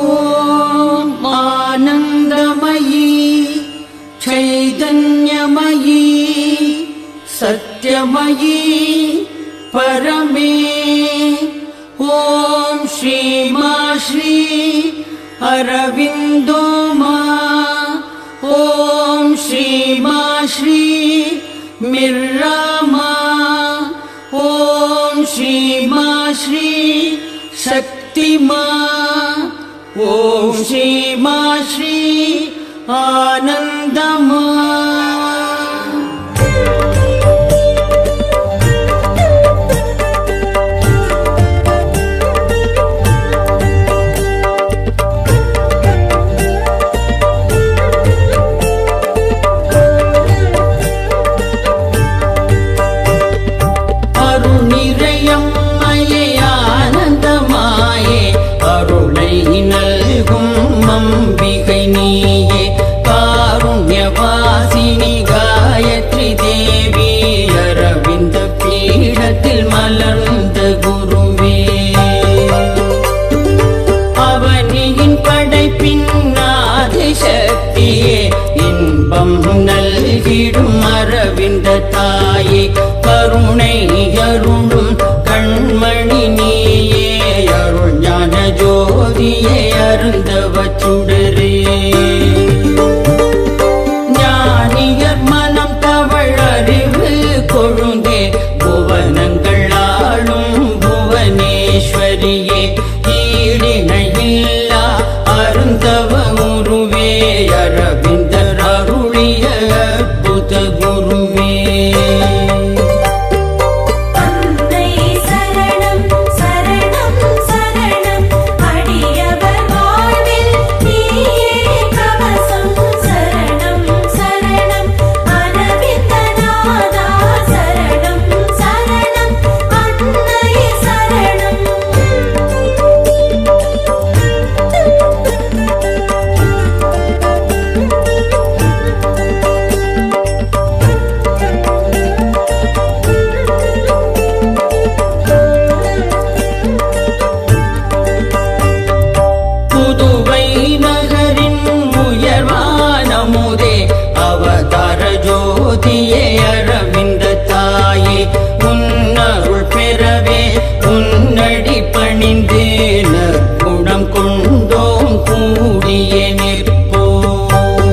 ஓம் ஆனந்தமயி சைதன்யமயி சத்யமயி பரமே. ஓம் ஸ்ரீமா ஸ்ரீ அரவிந்தோ மா. ஓம் ஸ்ரீமா ஸ்ரீ மிர்ராமா. ஓம் ஸ்ரீமா ஸ்ரீ சக்திமா. ஓம் ஸ்ரீமா ஸ்ரீ ஆனந்தமா. அம்பிகை நீயே காருண்யவாசினி காயத்ரி தேவி அரவிந்த பீடத்தில் மலர்ந்த குருவே. அவனியின் படைப்பின் ஆதிசக்தியே இன்பம் நல்கிடும் அரவிந்த தாயே கருணை அருளும் கண்மணி நீயே அருள் ஞான ஜோதியே அருந்தவ சுடரே. ஞானியர் மனம் தவழ் அறிவு கொழுந்தே புவனங்கள் ஆளும் புவனேஸ்வரியே ஈடிணையில்லா அருந்தவ குருவே அரவிந்தர் அருளிய அற்புத குருவே. ஜோதியே அரவிந்த தாயே உன்னருள் பெறவே உன்னடி பணிந்து நற்குணம் கொண்டோம் கூடியே நிற்போம்.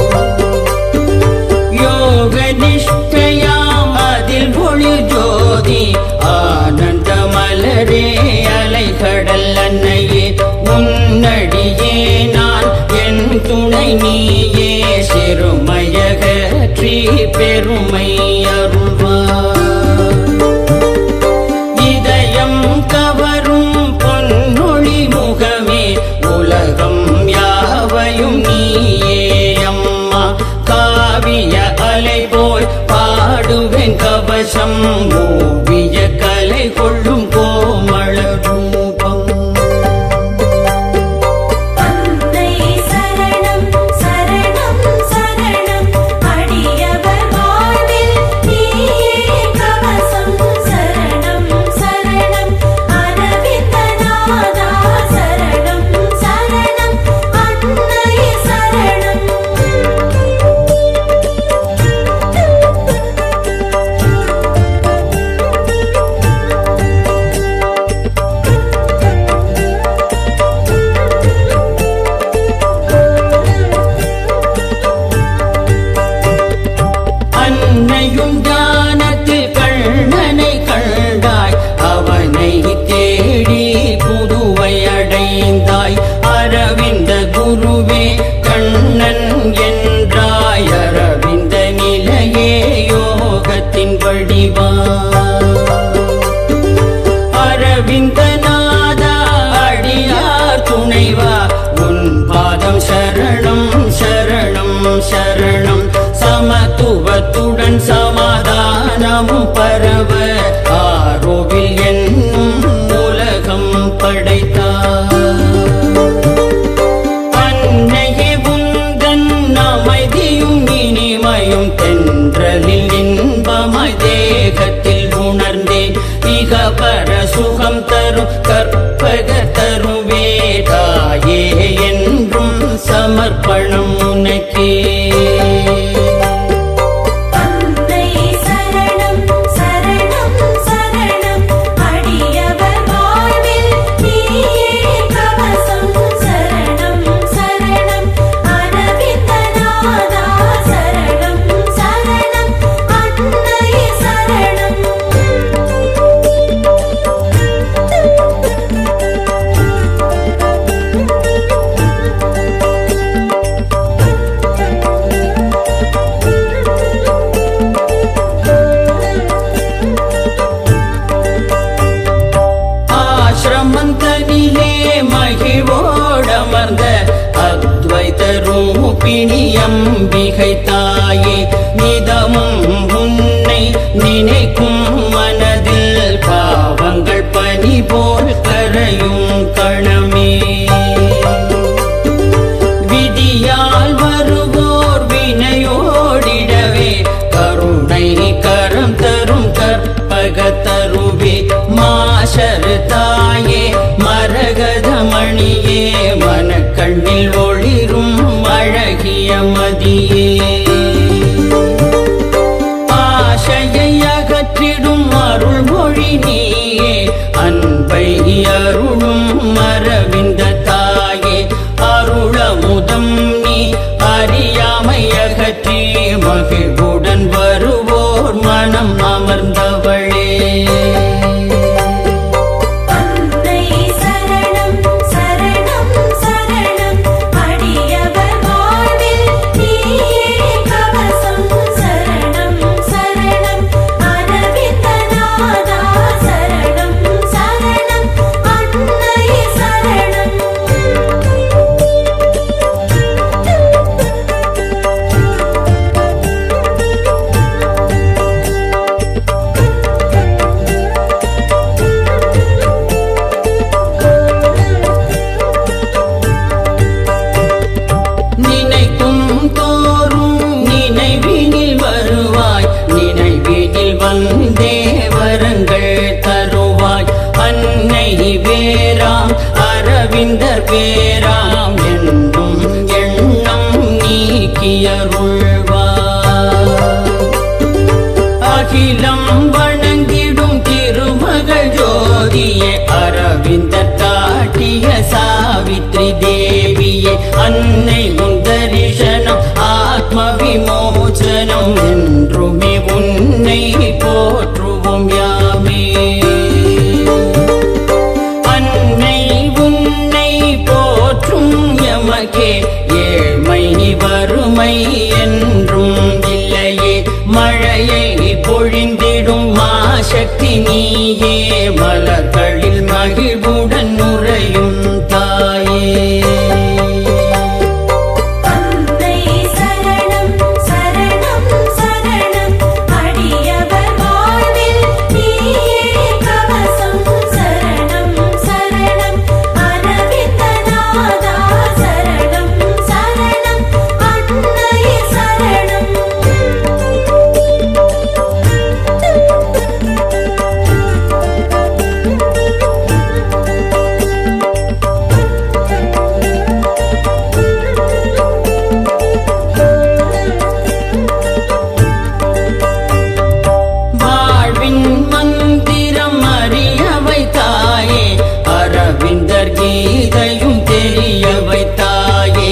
யோக நிஷ்டையாம் அதில் ஒளி ஜோதி ஆனந்த மலரே அலைகடல் அன்னையே உன்னடியே நான் என் துணை நீயே சிறுமையகற்றி பெருமை அருள்வார். இதயம் கவரும் பொன்னொழி முகமே உலகம் யாவையும் நீயே அம்மா. காவிய அலை போல் பாடுவேன் கவசம் ஓவிய கலை கொள்ளும் கோமள ரூபம். அன்னையும் ஞானத்தில் கண்ணனை கண்டாய் அவனை தேடி புதுவை அடைந்தாய் அரவிந்த குருவே கண்ணன் என்றாய் அரவிந்த நிலையே யோகத்தின் வடிவா. அரவிந்தநாதா அடியார் துணைவா உன் பாதம் சரணம் சரணம் சரணம். சமத்துவத்துடன் சமாதானமும் பரவ ஆரோவில் என்னும் உலகம் படைத்தார். அன்னையே உந்தன் அமைதியும் இனிமையும் தென்றலில் இன்பமாய் தேகத்தில் உணர்ந்தேன். இகபர சுகம் தரும் கற்பக தருவே தாயே என் சமர்ப்பணம் உனக்கே. ரூபிணி அம்பிகை தாயே, நிதமும் உன்னை நினைக்கும் மனதில் பாவங்கள் பனி போல் கரையும் கணமே. விதியால் வருவோர் வினையோடிடவே கருணை கரம் தரும் கற்பக தருவே. மாஷரு தாயே மரகதமணியே, மனக்கண்ணில் ஒளிரும் அழகிய மதியே. ஆசையை அகற்றிடும் அருள்மொழி நீயே, அன்பை அருளும் அரவிந்த தாயே. அருளமுதம் நீ அறியாமை அகற்றி மகிழ்வுடன் வருவோர் மனம் அமர்ந்தவளே. அரவிந்தர் பேராம் என்றும் எண்ணம் நீக்கியருள்வார். அகிலம் வணங்கிடும் திருமகள் ஜோதியே, அரவிந்தர் காட்டிய சாவித்ரி தேவியே. அன்னை உன் தரிசனம் ஆத்ம விமோசனம், என்றுமே உன்னை போற்றுவோம் யாமே. ஏழ்மை வறுமை என்றும் இல்லையே, மழையை பொழிந்திடும் மாசக்தி நீயே. மலர்களில் மகிழ்வுடன் நுரையும் தாயே. கீதையும் தெரிய வைத்தாயே,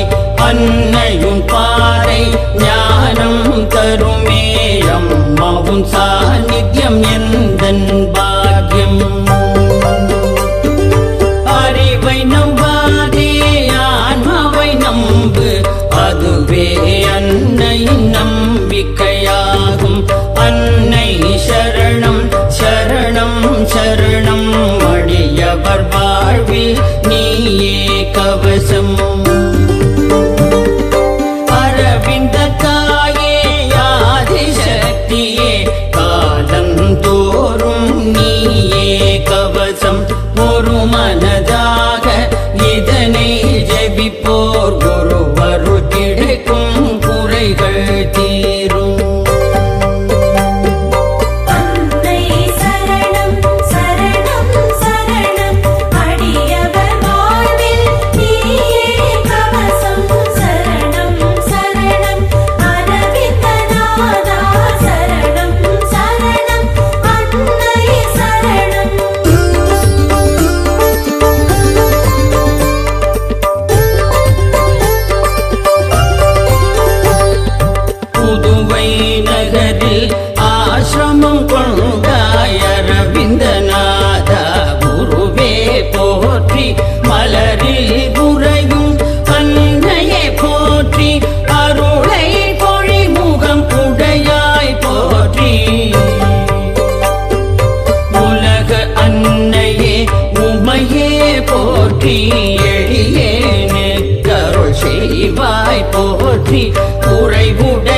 அன்னையும் பாறை ஞானம் தருமே. அம்மாவும் சாநித்தியம் எந்தன் பாக்கியம். அறிவை நம்பாதே ஆன்மாவை நம்பு, அதுவே அன்னையின் நம்பிக்கையாகும். அன்னை சரணம் சரணம் சரணம், அடியவர் வாழ்வில் நீயே கவசம். அரவிந்த தாயே ஆதிசக்தியே, காலம் தோறும் நீயே கவசம். ஒரு மனதாக இதனை ஜெபிப்போர் குருவரு கிடைக்கும் குறைகள் தீரும். செய்வாய் போற்றி குறைவுட